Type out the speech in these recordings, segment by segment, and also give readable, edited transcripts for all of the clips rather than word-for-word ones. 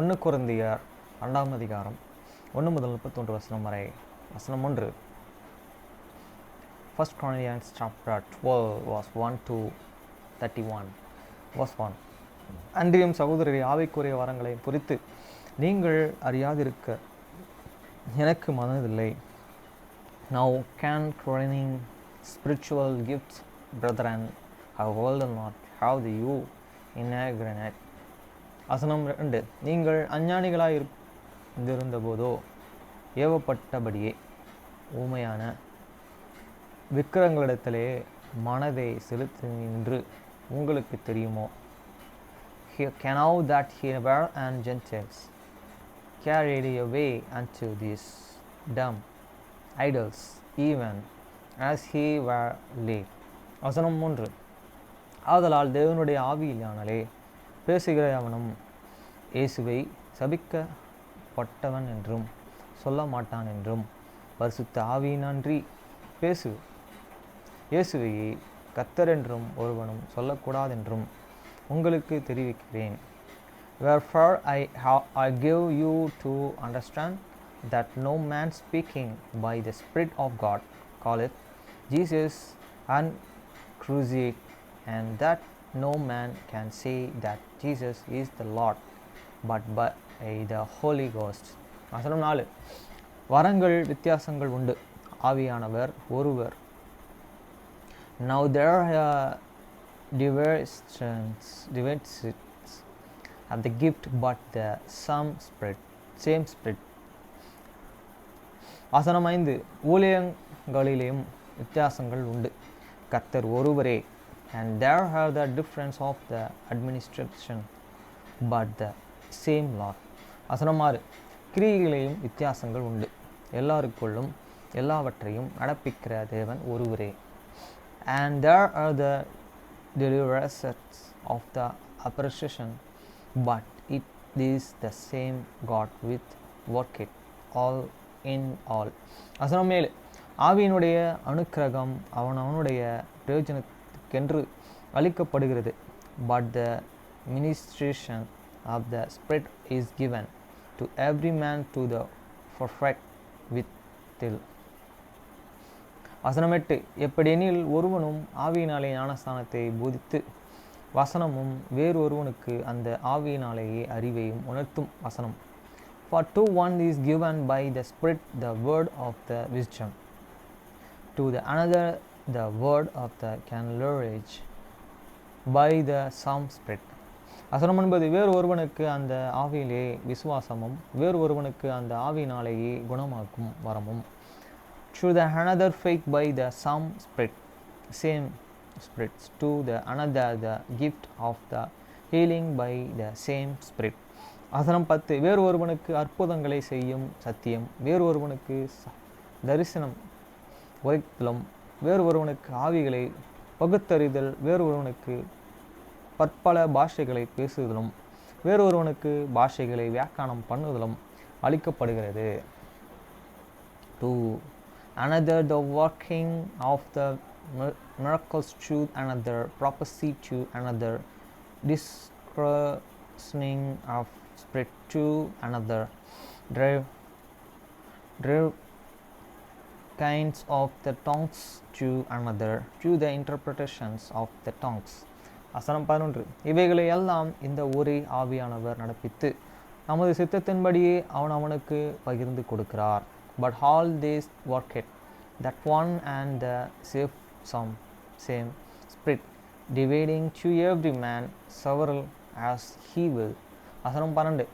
1 கொரிந்தியர் 2ஆம் அதிகாரம் 1 முதல் 31 வசனம் வரை. வசனம் 1. 1 Corinthians chapter 12 verse 1 to 31 verse 1. அன்றியும் சகோதரரை ஆவிக்குரிய வரங்களை குறித்து நீங்கள் அறியாதிருக்க எனக்கு மனதில்லை. Now concerning spiritual gifts, brethren, I will not have you ignorant. வசனம் 2. நீங்கள் அஞ்ஞானிகளாய் இருந்திருந்தபோதோ ஏவப்பட்டபடியே ஊமையான விக்கிரகங்களிடத்திலே மனதை செலுத்தினின்று உங்களுக்கு தெரியுமோ? Can now that he were and Gentiles carried away unto these dumb idols, even as he were led. வசனம் 3. ஆதலால் தேவனுடைய ஆவியினாலே பேசுகிற அவனும் இயேசுவை சபிக்கப்பட்டவன் என்றும் சொல்ல மாட்டான் என்றும் பரிசுத்த ஆவியினன்றி இயேசுவையை கர்த்தர் என்றும் ஒருவனும் சொல்லக்கூடாதென்றும் உங்களுக்கு தெரிவிக்கிறேன். Wherefore I give you to understand that no man speaking by the Spirit of God calleth Jesus uncrucified, and that no man can say that Jesus is the Lord but by the Holy Ghost. வசனம் 4. வரங்கள் வித்தியாசங்கள் உண்டு, ஆவியானவர் ஒருவர். Now there are diversions of the gift, but the same Spirit. வசனம் 5. ஊழியங்களிலேயும் வித்தியாசங்கள் உண்டு, கர்த்தர் ஒருவரே. And there have the difference of the administration, but the same Lord. வசனம் 6. கிரியைகளிலேயும் வித்தியாசங்கள் உண்டு, எல்லாருக்குள்ளும் எல்லாவற்றையும் நடப்பிக்கிற தேவன் ஒருவரே. And there are the deliverers of the opposition, but it is the same God with work it all in all. வசனம் 7. ஆவியினுடைய அனுக்கிரகம் அவனுடைய பிரயோஜனத்துக்கென்று அளிக்கப்படுகிறது, but the ministration of the Spirit is given to every man to the perfect will. வசனம் 8. எப்படியெனில் ஒருவனும் ஆவியினாலே ஞானஸ்நானத்தை போதித்து வசனமும் வேறு ஒருவனுக்கு அந்த ஆவியினாலேயே அறிவையும் உணர்த்தும் வசனம். For to one is given by the Spirit the word of the wisdom, to the another the word of the knowledge by the same Spirit. வசனம் 9. வேறு ஒருவனுக்கு அந்த ஆவியிலே விசுவாசமும் வேறு ஒருவனுக்கு அந்த ஆவியினாலேயே குணமாக்கும் வரமும். To the another faith by the same Spirit, to the another the gift of the healing by the same Spirit. வசனம் 10. வேறு ஒருவனுக்கு அற்புதங்களை செய்யும் சத்தியம், வேறு ஒருவனுக்கு தரிசனம் உரைத்தலும், வேறு ஒருவனுக்கு ஆவிகளை பகுத்தறிதல், வேறு ஒருவனுக்கு பற்பல பாஷைகளை பேசுதலும், வேறு ஒருவனுக்கு பாஷைகளை வியாக்கியானம் பண்ணுதலும் அளிக்கப்படுகிறது. To another the working of the miracles, to another prophecy, to another discerning of spirit, to another drive kinds of the tongues, to another to the interpretations of the tongues. வசனம் 11. இவைகளை எல்லாம் இந்த ஒரே ஆவியானவர் நடப்பித்து நமது சித்தத்தின்படியே அவனுக்கு பகிர்ந்து கொடுக்கிறார். But all this worketh that one and the same Spirit, dividing to every man several as he will. வசனம் 12.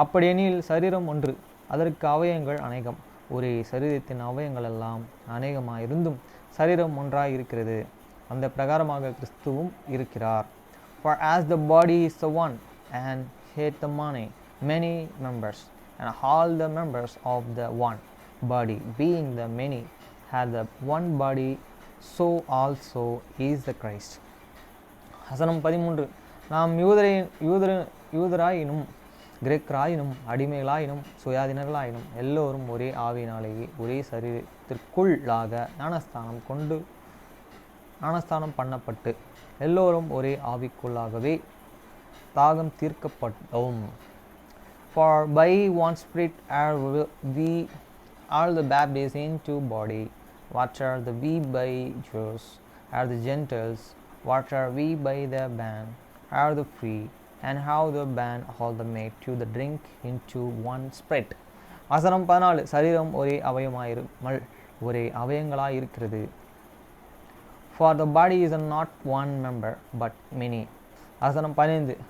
அப்படியெனில் சரீரம் ஒன்று, அதற்கு அவயங்கள் அநேகம், ஒரே சரீரத்தின் அவயங்கள் எல்லாம் அநேகமாயிருந்தும் சரீரம் ஒன்றாய் இருக்கிறது. அந்த பிரகாரமாக கிறிஸ்துவும் இருக்கிறார். For as the body is the one, and hath the many members, and all the members of the one body, being the many, have the one body, so also is the Christ. வசனம் 13. நாம் யூதராயினும் கிரேக்கராயினும் அடிமைகளாயினும் சுயாதீனர்களாயினும் எல்லோரும் ஒரே ஆவியினாலேயே ஒரே சரீரத்திற்குள்ளாக ஞானஸ்தானம் பண்ணப்பட்டு எல்லோரும் ஒரே ஆவிக்குள்ளாகவே தாகம் தீர்க்கப்பட்டோம். For by one Spirit are we all the baptized into body, what are the we by Jews, are the Gentiles, what are we by the band, are the free, and how the band all the made to the drink into one Spirit. வசனம் 14. சரீரம் ஒரே அவயமாயிருமல் ஒரே அவயங்களாய் இருக்கிறது. For the body is not one member but many. வசனம் 15.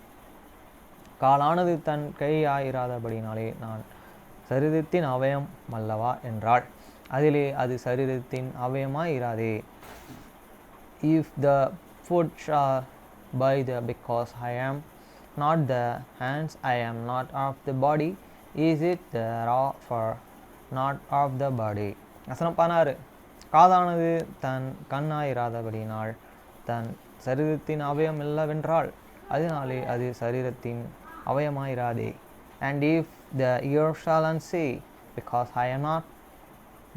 காலானது தன் கையாயிராதபடினாலே நான் சரீரத்தின் அவயம் அல்லவா என்றாள், அதிலே அது சரீரத்தின் அவயமாயிராதே. If the foot shall by the because I am not the hands, I am not of the body, is it therefore not of the body. வசனம் 16. காதானது தன் கண்ணாயிராதபடினால் தன் சரீரத்தின் அவயம் இல்லவென்றால் அதனாலே அது சரீரத்தின் அவயமாயிராதே. And if the ear shall unsay, because I am not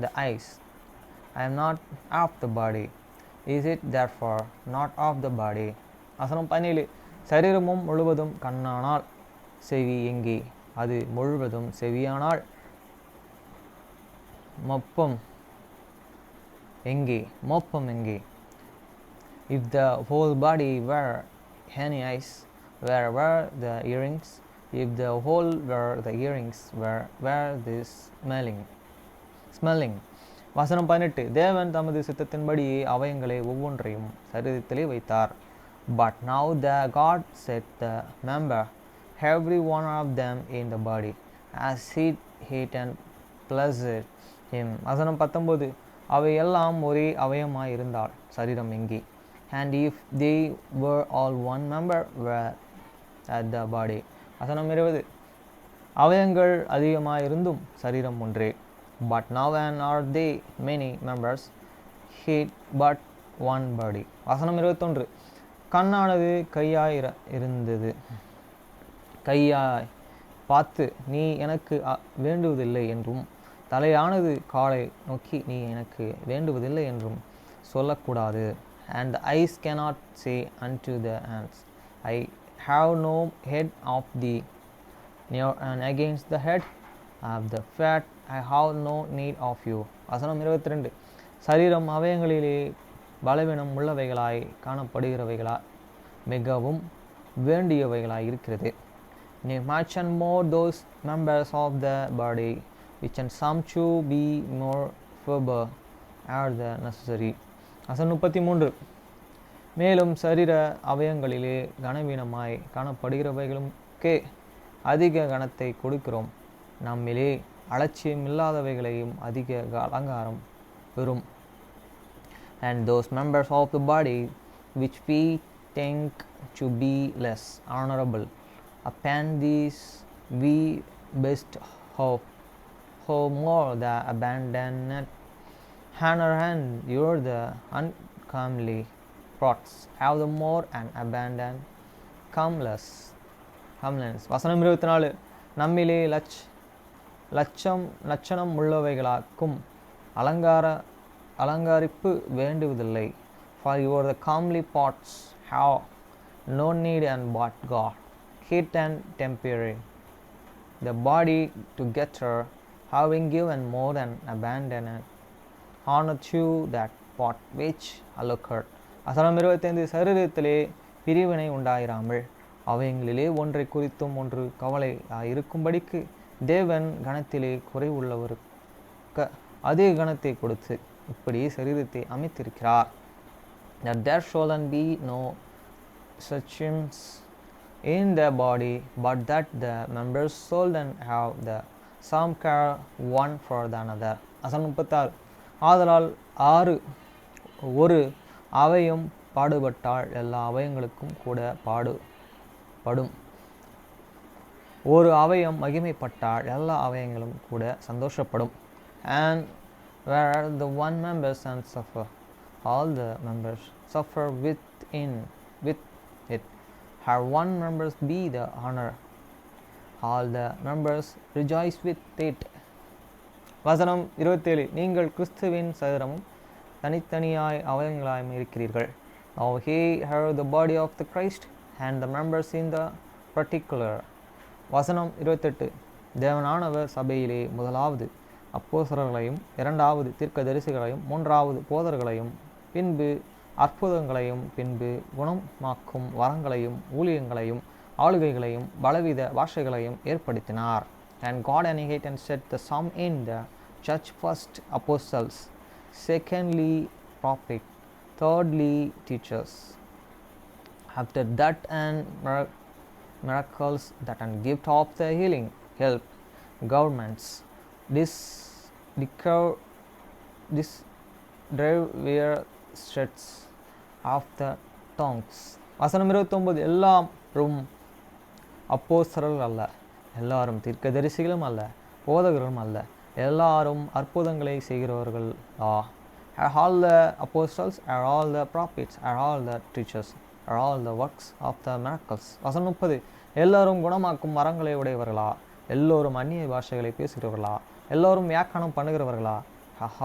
the eyes, I am not of the body, is it therefore not of the body. வசனம் 17. சரீரமும் முழுவதும் கண்ணானால் செவி எங்கே, அது முழுவதும் செவியானால் மொப்பம் எங்கே, மோப்பம் எங்கே. If the whole body were any eyes, where were the earrings? If the whole were the earrings, where this smelling. வசனம் 18. தேவன் தமது சித்தத்தின்படியே அவயங்களை ஒவ்வொன்றையும் சரீரத்திலே வைத்தார். But now the God set the member, every one of them in the body, as he and pleased him. வசனம் 19. அவை எல்லாம் ஒரே அவயமாய் இருந்தால் சரீரம் எங்கே. And if they were all one member, were at the body. வசனம் 20. அவயங்கள் அதிகமாயிருந்தும் சரீரம் ஒன்றே. But now and are they many members, yet but one body. வசனம் 21. கண்ணானது கையாய் இருந்தது, கையாய் பார்த்து நீ எனக்கு வேண்டுவதில்லை என்றும், தலையானது காலை நோக்கி நீ எனக்கு வேண்டுவதில்லை என்றும் சொல்லக்கூடாது. And the eyes cannot say unto the hands, I have no head of thee, near and against the head of the fat, I have no need of you. வசனம் 22. சரீரம் அவயங்களிலே பலவீனம் உள்ளவைகளாய் காணப்படுகிறவைகளாய் மிகவும் வேண்டியவைகளாய் இருக்கிறது. Much and more those members of the body, which and some to be more feeble, are the necessary. வசனம் 33. மேலும் சரீர அவயங்களிலே கனவீனமாய் காணப்படுகிறவைகளுக்கே அதிக கனத்தை கொடுக்கிறோம், நம்மிலே அலட்சியம் இல்லாதவைகளையும் அதிக அலங்காரம் பெறும். And those members of the body which we think to be less honorable, upon these we best hope more the abandoned honor, and you're the uncomely parts have the more and abandoned comeless. வசனம் 24. நம்மிலே லட்சணம் உள்ளவைகளாக்கும் அலங்காரிப்பு வேண்டுவதில்லை. For you are the comely parts have no need and but God, heat and temporary, the body together having given more than abandoned honor to that part which allocate. வசனம் 25. சரீரத்திலே பிரிவினை உண்டாயிராமல் அவயங்களிலே ஒன்றை குறித்தும் ஒன்று கவலை இருக்கும்படிக்கு தேவன் கணத்திலே குறைவுள்ளவருக்கு அதே கணத்தை கொடுத்து இப்படி சரீரத்தை அமைத்திருக்கிறார். That there shall be no sections in the body, but that the members shall have the some care one for the another. வசனம் 36. ஆதலால் ஒரு அவயம் பாடுபட்டால் எல்லா அவயங்களுக்கும் கூட பாடுபடும், ஒரு அவயம் மகிமைப்பட்டால் எல்லா அவயங்களும் கூட சந்தோஷப்படும். And where the one member and suffer, all the members suffer with it. Have one members be the honor, all the members rejoice with it. வசனம் 27. நீங்கள் கிறிஸ்துவின் சரீரமும் தனித்தனியாய் அவயங்களாய் இருக்கிறீர்கள். Now he have the body of the Christ, and the members in the particular, வசனம் 28. தேவனானவர் சபையிலே முதலாவது அப்போஸ்தலர்களையும், இரண்டாவது தீர்க்கதரிசிகளையும், மூன்றாவது போதகர்களையும், பின்பு அற்புதங்களையும், பின்பு குணமாக்கும் வரங்களையும், ஊழியங்களையும், ஆளுகைகளையும், பலவித பாஷைகளையும் ஏற்படுத்தினார். And God animated and set the some in the church, first apostles, secondly prophet, thirdly teachers, after that and miracles, that and gift of the healing, help, governments, this diversions of the tongues. வசனம் 29. எல்லாரும் அப்போஸ்தலர்கள் அல்ல, எல்லாரும் தீர்க்கதரிசிகளும் அல்ல, போதகர்களும் அல்ல, எல்லாரும் அற்புதங்களை செய்கிறவர்கள். Are all the apostles, are all the prophets, are all the teachers, are all the works of the miracles. வசனம் 30. எல்லாரும் குணமாக்கும் வரங்களை உடையவர்களா, எல்லோரும் அந்நிய பாஷைகளை பேசுகிறவர்களா, எல்லோரும் வியாக்கியானம் பண்ணுகிறவர்களா?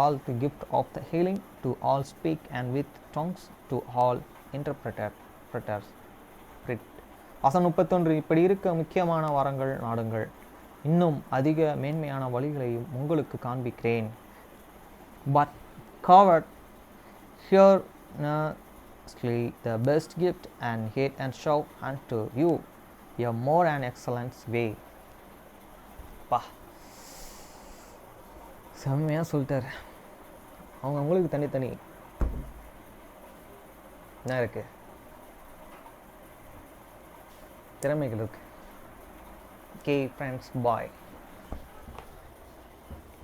All the gift of the healing, to all speak and with tongues, to all interpreters. வசனம் 31. இப்படி இருக்க முக்கியமான வரங்கள் நாடுங்கள், இன்னும் அதிக மேன்மையான வழிகளையும் உங்களுக்கு காண்பிக்கிறேன். But covered earnestly the best gift, and hate and show unto you a more and excellent way. செம்மையாக சொல்லிட்டார். அவங்களுக்கு தனித்தனி என்ன இருக்கு, திறமைகள் இருக்கு. Okay friends, bye.